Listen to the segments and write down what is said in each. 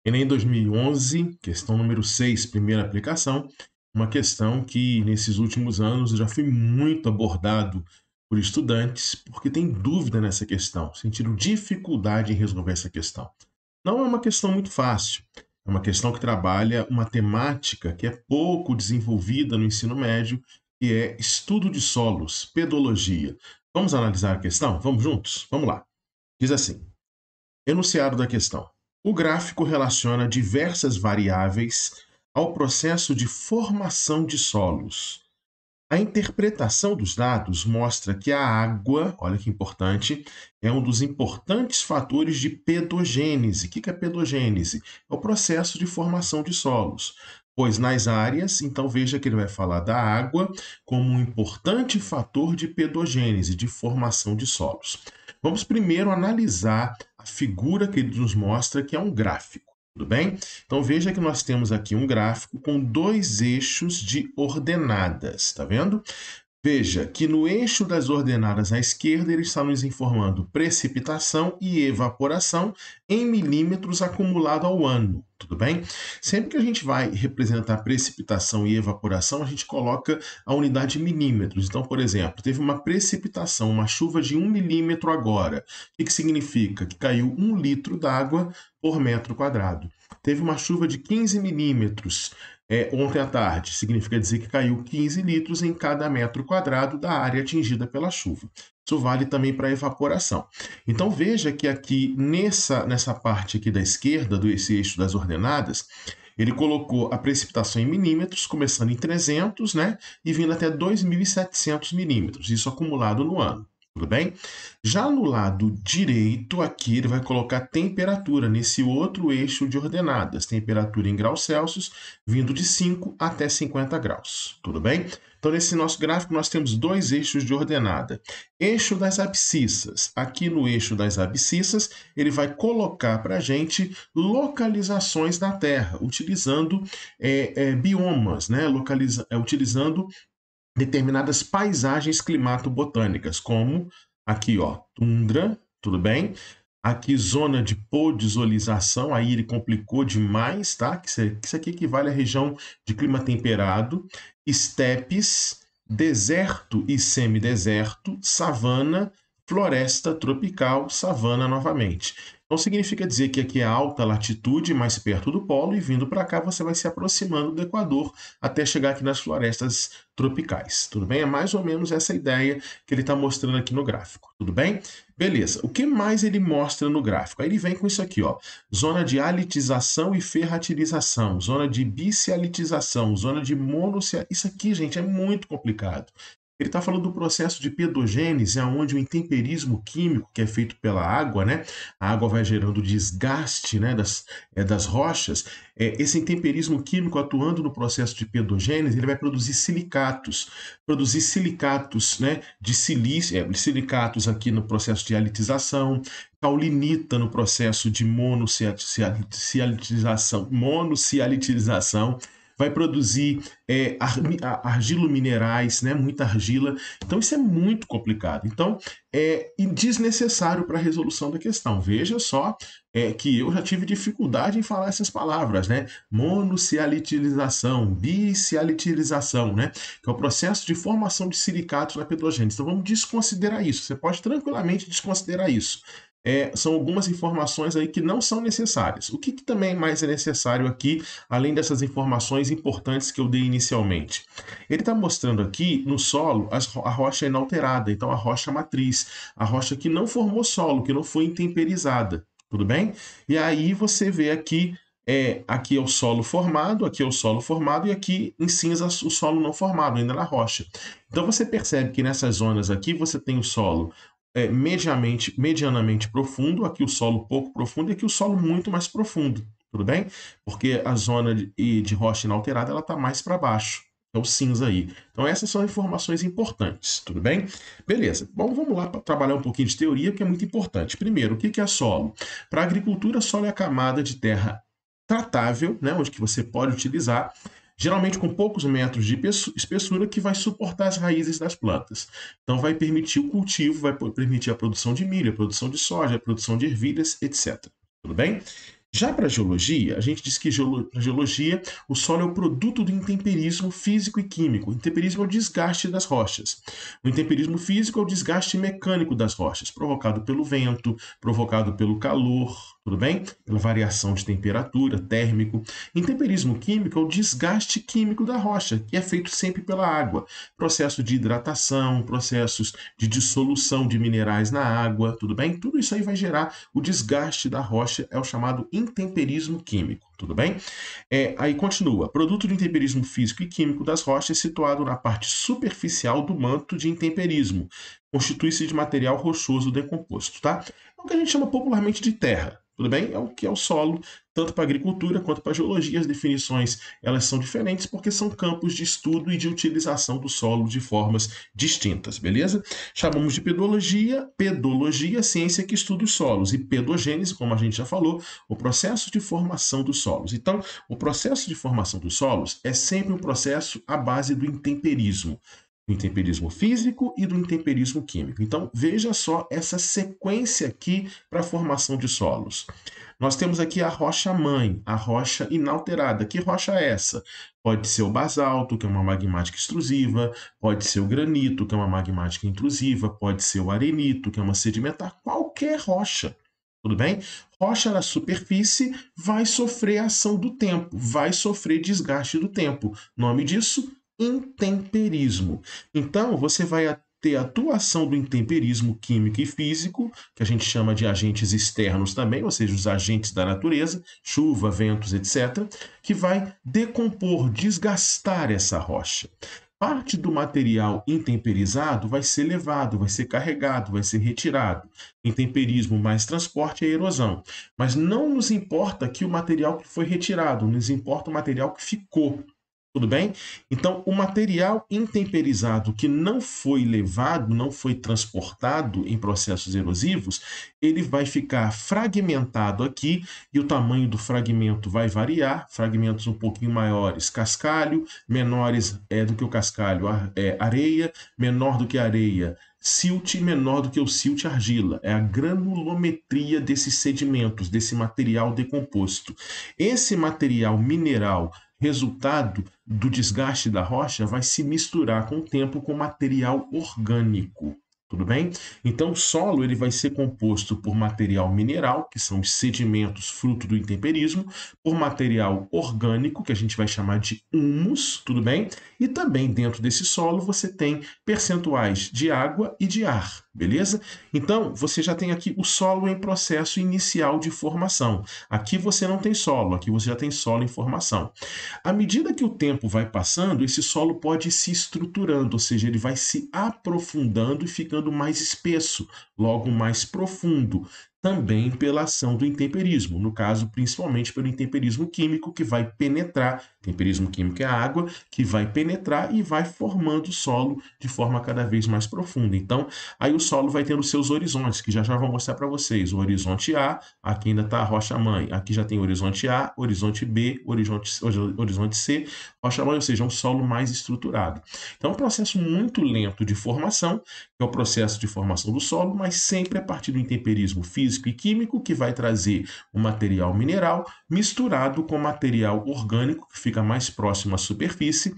Enem 2011, questão número 6, primeira aplicação, uma questão que nesses últimos anos já foi muito abordado por estudantes, porque tem dúvida nessa questão, sentiram dificuldade em resolver essa questão. Não é uma questão muito fácil, é uma questão que trabalha uma temática que é pouco desenvolvida no ensino médio, que é estudo de solos, pedologia. Vamos analisar a questão? Vamos juntos? Vamos lá. Diz assim: enunciado da questão. O gráfico relaciona diversas variáveis ao processo de formação de solos. A interpretação dos dados mostra que a água, olha que importante, é um dos importantes fatores de pedogênese. O que é pedogênese? É o processo de formação de solos. Pois nas áreas, então veja que ele vai falar da água como um importante fator de pedogênese, de formação de solos. Vamos primeiro analisar a figura que ele nos mostra, que é um gráfico. Tudo bem? Então veja que nós temos aqui um gráfico com dois eixos de ordenadas, tá vendo? Veja que no eixo das ordenadas à esquerda, ele está nos informando precipitação e evaporação em milímetros acumulado ao ano, tudo bem? Sempre que a gente vai representar precipitação e evaporação, a gente coloca a unidade em milímetros. Então, por exemplo, teve uma precipitação, uma chuva de 1 milímetro agora. O que significa? Que caiu 1 litro d'água por metro quadrado. Teve uma chuva de 15 milímetros ontem à tarde, significa dizer que caiu 15 litros em cada metro quadrado da área atingida pela chuva. Isso vale também para a evaporação. Então veja que aqui nessa parte aqui da esquerda, desse eixo das ordenadas, ele colocou a precipitação em milímetros, começando em 300, né, e vindo até 2.700 milímetros, isso acumulado no ano. Tudo bem? Já no lado direito, aqui ele vai colocar temperatura nesse outro eixo de ordenadas, temperatura em graus Celsius, vindo de 5 até 50 graus. Tudo bem? Então, nesse nosso gráfico, nós temos dois eixos de ordenada. Eixo das abscissas. Aqui no eixo das abscissas, ele vai colocar para a gente localizações da Terra, utilizando biomas, né? Utilizando determinadas paisagens climato-botânicas, como aqui, ó, tundra, tudo bem? Aqui, zona de podzolização, aí ele complicou demais, tá? Que isso aqui equivale à região de clima temperado, estepes, deserto e semideserto, savana, floresta tropical, savana novamente. Então significa dizer que aqui é alta latitude, mais perto do polo, e vindo para cá você vai se aproximando do Equador até chegar aqui nas florestas tropicais. Tudo bem? É mais ou menos essa ideia que ele está mostrando aqui no gráfico. Tudo bem? Beleza. O que mais ele mostra no gráfico? Aí ele vem com isso aqui, ó. Zona de halitização e ferratilização, zona de bicialitização, zona de monocialização. Isso aqui, gente, é muito complicado. Ele está falando do processo de pedogênese, onde o intemperismo químico que é feito pela água, né? A água vai gerando desgaste, né, das rochas. Esse intemperismo químico atuando no processo de pedogênese, ele vai produzir silicatos, né, de silício, silicatos aqui no processo de halitização, caulinita no processo de monossialitização, vai produzir argilominerais, né, muita argila. Então isso é muito complicado. Então é desnecessário para a resolução da questão. Veja só que eu já tive dificuldade em falar essas palavras, né? Monossialitilização, bicialitilização, né? Que é o processo de formação de silicatos na pedogênese. Então vamos desconsiderar isso. Você pode tranquilamente desconsiderar isso. São algumas informações aí que não são necessárias. O que também mais é necessário aqui, além dessas informações importantes que eu dei inicialmente? Ele está mostrando aqui no solo a rocha inalterada, então a rocha matriz, a rocha que não formou solo, que não foi intemperizada, tudo bem? E aí você vê aqui, aqui é o solo formado, aqui é o solo formado e aqui em cinza o solo não formado, ainda na rocha. Então você percebe que nessas zonas aqui você tem o solo medianamente profundo, aqui o solo pouco profundo e aqui o solo muito mais profundo, tudo bem? Porque a zona de rocha inalterada ela está mais para baixo, é o cinza aí. Então essas são informações importantes, tudo bem? Beleza, bom, vamos lá para trabalhar um pouquinho de teoria, que é muito importante. Primeiro, o que é solo? Para a agricultura, solo é a camada de terra tratável, né, onde que você pode utilizar, geralmente com poucos metros de espessura, que vai suportar as raízes das plantas. Então vai permitir o cultivo, vai permitir a produção de milho, a produção de soja, a produção de ervilhas, etc. Tudo bem? Já para a geologia, a gente diz que na geologia o solo é o produto do intemperismo físico e químico. O intemperismo é o desgaste das rochas. O intemperismo físico é o desgaste mecânico das rochas, provocado pelo vento, provocado pelo calor, tudo bem? Pela variação de temperatura, térmico. Intemperismo químico é o desgaste químico da rocha, que é feito sempre pela água. Processo de hidratação, processos de dissolução de minerais na água, tudo bem? Tudo isso aí vai gerar o desgaste da rocha, é o chamado intemperismo químico, tudo bem? Aí continua. Produto de intemperismo físico e químico das rochas situado na parte superficial do manto de intemperismo. Constitui-se de material rochoso decomposto, tá? É o que a gente chama popularmente de terra, tudo bem? É o que é o solo, tanto para a agricultura quanto para a geologia. As definições elas são diferentes porque são campos de estudo e de utilização do solo de formas distintas, beleza? Chamamos de pedologia, ciência que estuda os solos, e pedogênese, como a gente já falou, o processo de formação dos solos. Então, o processo de formação dos solos é sempre um processo à base do intemperismo. Do intemperismo físico e do intemperismo químico. Então, veja só essa sequência aqui para a formação de solos. Nós temos aqui a rocha-mãe, a rocha inalterada. Que rocha é essa? Pode ser o basalto, que é uma magmática extrusiva, pode ser o granito, que é uma magmática intrusiva, pode ser o arenito, que é uma sedimentar, qualquer rocha. Tudo bem? Rocha na superfície vai sofrer a ação do tempo, vai sofrer desgaste do tempo. Nome disso? Intemperismo. Então, você vai ter a atuação do intemperismo químico e físico, que a gente chama de agentes externos também, ou seja, os agentes da natureza, chuva, ventos, etc., que vai decompor, desgastar essa rocha. Parte do material intemperizado vai ser levado, vai ser carregado, vai ser retirado. Intemperismo mais transporte é erosão. Mas não nos importa que o material que foi retirado, nos importa o material que ficou. Tudo bem? Então, o material intemperizado que não foi levado, não foi transportado em processos erosivos, ele vai ficar fragmentado aqui e o tamanho do fragmento vai variar. Fragmentos um pouquinho maiores, cascalho, menores do que o cascalho, areia, menor do que a areia, silt, menor do que o silt, argila. É a granulometria desses sedimentos, desse material decomposto. Esse material mineral resultado do desgaste da rocha vai se misturar com o tempo com material orgânico. Tudo bem? Então, o solo ele vai ser composto por material mineral, que são os sedimentos fruto do intemperismo, por material orgânico, que a gente vai chamar de humus, tudo bem? E também dentro desse solo você tem percentuais de água e de ar, beleza? Então, você já tem aqui o solo em processo inicial de formação. Aqui você não tem solo, aqui você já tem solo em formação. À medida que o tempo vai passando, esse solo pode ir se estruturando, ou seja, ele vai se aprofundando e ficando mais espesso, logo mais profundo, também pela ação do intemperismo, no caso, principalmente pelo intemperismo químico, que vai penetrar, temperismo químico é a água, que vai penetrar e vai formando o solo de forma cada vez mais profunda. Então, aí o solo vai tendo seus horizontes, que já já vou mostrar para vocês. O horizonte A, aqui ainda está a rocha-mãe, aqui já tem o horizonte A, horizonte B, horizonte C, rocha-mãe, ou seja, um solo mais estruturado. Então, é um processo muito lento de formação, que é o processo de formação do solo, mas sempre a partir do intemperismo físico e químico, que vai trazer o material mineral misturado com material orgânico, que fica mais próximo à superfície,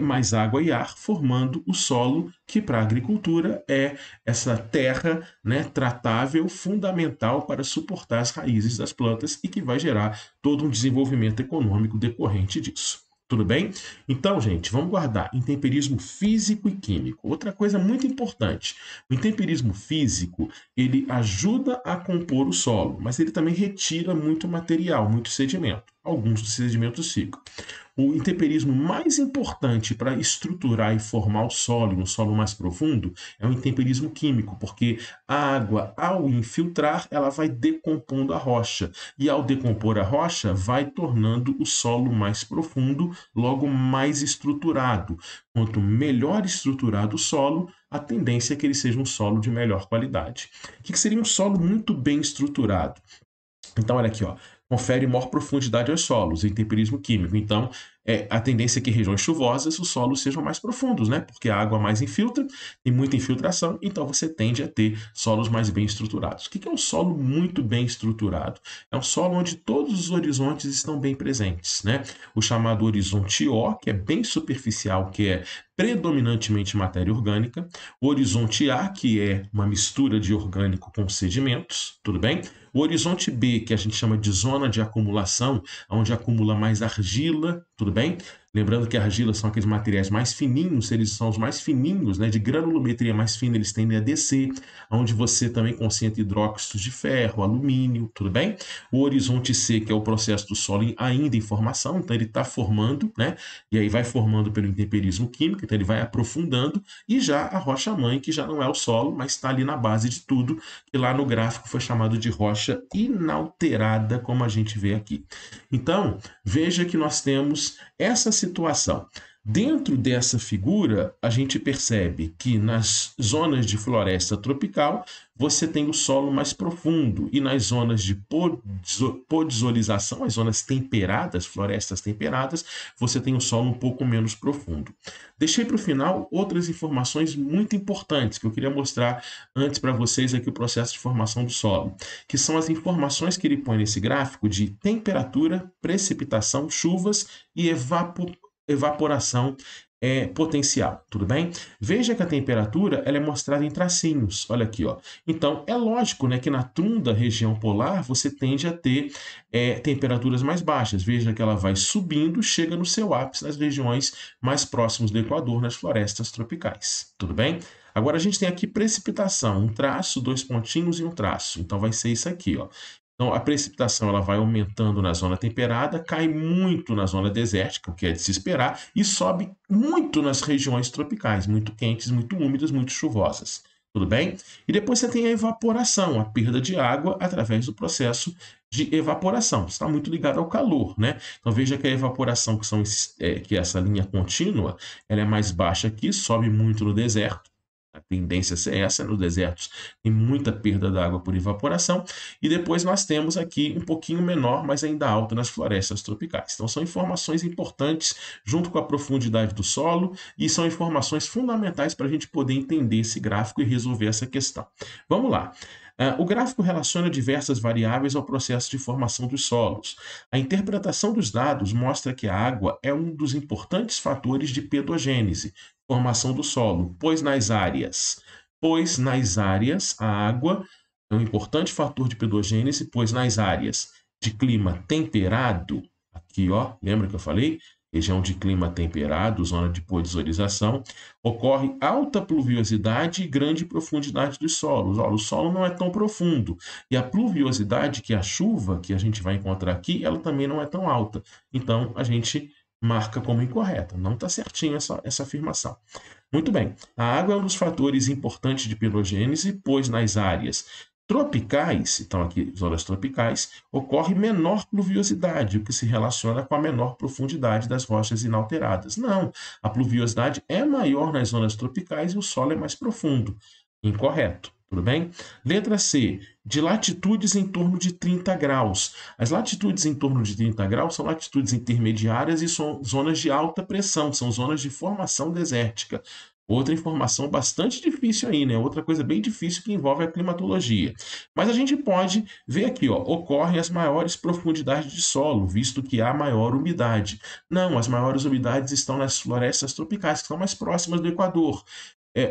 mais água e ar, formando o solo, que para a agricultura é essa terra, né, tratável, fundamental para suportar as raízes das plantas e que vai gerar todo um desenvolvimento econômico decorrente disso. Tudo bem? Então, gente, vamos guardar intemperismo físico e químico. Outra coisa muito importante, o intemperismo físico, ele ajuda a compor o solo, mas ele também retira muito material, muito sedimento. Alguns dos sedimentos ficam. O intemperismo mais importante para estruturar e formar o solo, um solo mais profundo, é o intemperismo químico, porque a água, ao infiltrar, ela vai decompondo a rocha. E ao decompor a rocha, vai tornando o solo mais profundo, logo mais estruturado. Quanto melhor estruturado o solo, a tendência é que ele seja um solo de melhor qualidade. O que seria um solo muito bem estruturado? Então, olha aqui, ó. Confere maior profundidade aos solos, intemperismo químico. Então, a tendência é que em regiões chuvosas os solos sejam mais profundos, né? Porque a água mais infiltra, tem muita infiltração, então você tende a ter solos mais bem estruturados. O que é um solo muito bem estruturado? É um solo onde todos os horizontes estão bem presentes, né? O chamado horizonte O, que é bem superficial, que é predominantemente matéria orgânica, o horizonte A, que é uma mistura de orgânico com sedimentos, tudo bem? O horizonte B, que a gente chama de zona de acumulação, onde acumula mais argila, tudo bem? Lembrando que a argila são aqueles materiais mais fininhos, eles são os mais fininhos, né, de granulometria mais fina, eles tendem a descer, onde você também concentra hidróxidos de ferro, alumínio, tudo bem? O horizonte C, que é o processo do solo ainda em formação, então ele está formando, né? E aí vai formando pelo intemperismo químico, então ele vai aprofundando, e já a rocha-mãe, que já não é o solo, mas está ali na base de tudo, que lá no gráfico foi chamado de rocha inalterada, como a gente vê aqui. Então, veja que nós temos essa situação. Dentro dessa figura, a gente percebe que nas zonas de floresta tropical, você tem o solo mais profundo, e nas zonas de podzolização, as zonas temperadas, florestas temperadas, você tem o solo um pouco menos profundo. Deixei para o final outras informações muito importantes que eu queria mostrar antes para vocês aqui o processo de formação do solo, que são as informações que ele põe nesse gráfico de temperatura, precipitação, chuvas e evaporação potencial, tudo bem? Veja que a temperatura ela é mostrada em tracinhos, olha aqui, ó. Então, é lógico, né, que na tunda região polar você tende a ter temperaturas mais baixas. Veja que ela vai subindo, chega no seu ápice nas regiões mais próximas do Equador, nas florestas tropicais, tudo bem? Agora a gente tem aqui precipitação, um traço, dois pontinhos e um traço. Então vai ser isso aqui, ó. Então, a precipitação ela vai aumentando na zona temperada, cai muito na zona desértica, o que é de se esperar, e sobe muito nas regiões tropicais, muito quentes, muito úmidas, muito chuvosas. Tudo bem? E depois você tem a evaporação, a perda de água através do processo de evaporação. Está muito ligado ao calor, né? Então veja que a evaporação, que é essa linha contínua, ela é mais baixa aqui, sobe muito no deserto. A tendência é essa, nos desertos tem muita perda d'água por evaporação, e depois nós temos aqui um pouquinho menor, mas ainda alta nas florestas tropicais. Então são informações importantes junto com a profundidade do solo, e são informações fundamentais para a gente poder entender esse gráfico e resolver essa questão. Vamos lá. O gráfico relaciona diversas variáveis ao processo de formação dos solos. A interpretação dos dados mostra que a água é um dos importantes fatores de pedogênese, formação do solo, pois nas áreas a água é um importante fator de pedogênese, pois nas áreas de clima temperado, aqui ó, lembra que eu falei? Região de clima temperado, zona de podzolização, ocorre alta pluviosidade e grande profundidade dos solos. Olha, o solo não é tão profundo, e a pluviosidade, que é a chuva que a gente vai encontrar aqui, ela também não é tão alta. Então, a gente marca como incorreta. Não está certinho essa afirmação. Muito bem. A água é um dos fatores importantes de pedogênese, pois nas áreas tropicais, então aqui zonas tropicais, ocorre menor pluviosidade, o que se relaciona com a menor profundidade das rochas inalteradas. Não, a pluviosidade é maior nas zonas tropicais e o solo é mais profundo. Incorreto. Tudo bem? Letra C, de latitudes em torno de 30 graus. As latitudes em torno de 30 graus são latitudes intermediárias e são zonas de alta pressão, são zonas de formação desértica. Outra informação bastante difícil aí, né? Outra coisa bem difícil que envolve a climatologia. Mas a gente pode ver aqui, ó, ocorrem as maiores profundidades de solo, visto que há maior umidade. Não, as maiores umidades estão nas florestas tropicais, que estão mais próximas do Equador.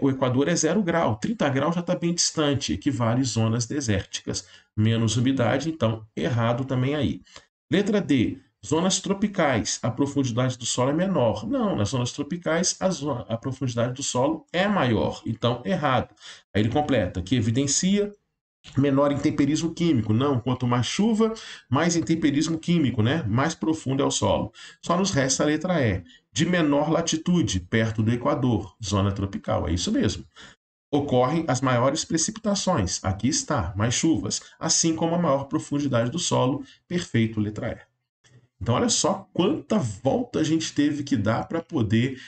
O Equador é 0 grau, 30 graus já está bem distante, equivale a zonas desérticas. Menos umidade, então errado também aí. Letra D, zonas tropicais, a profundidade do solo é menor. Não, nas zonas tropicais a profundidade do solo é maior, então errado. Aí ele completa, que evidencia menor intemperismo químico. Não, quanto mais chuva, mais intemperismo químico, né? Mais profundo é o solo. Só nos resta a letra E, de menor latitude, perto do Equador, zona tropical. É isso mesmo. Ocorrem as maiores precipitações. Aqui está, mais chuvas, assim como a maior profundidade do solo. Perfeito, letra E. Então, olha só quanta volta a gente teve que dar para poder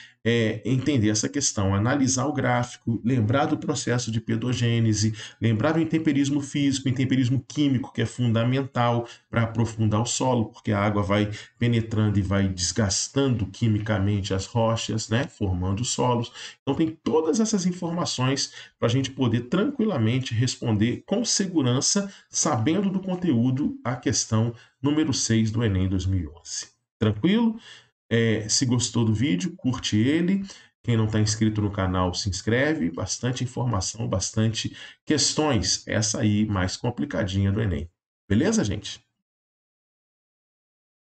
entender essa questão, analisar o gráfico, lembrar do processo de pedogênese, lembrar do intemperismo físico, intemperismo químico, que é fundamental para aprofundar o solo, porque a água vai penetrando e vai desgastando quimicamente as rochas, né, formando os solos. Então tem todas essas informações para a gente poder tranquilamente responder com segurança, sabendo do conteúdo, a questão número 6 do Enem 2011. Tranquilo? Se gostou do vídeo, curte ele. Quem não está inscrito no canal, se inscreve. Bastante informação, bastante questões. Essa aí mais complicadinha do Enem. Beleza, gente?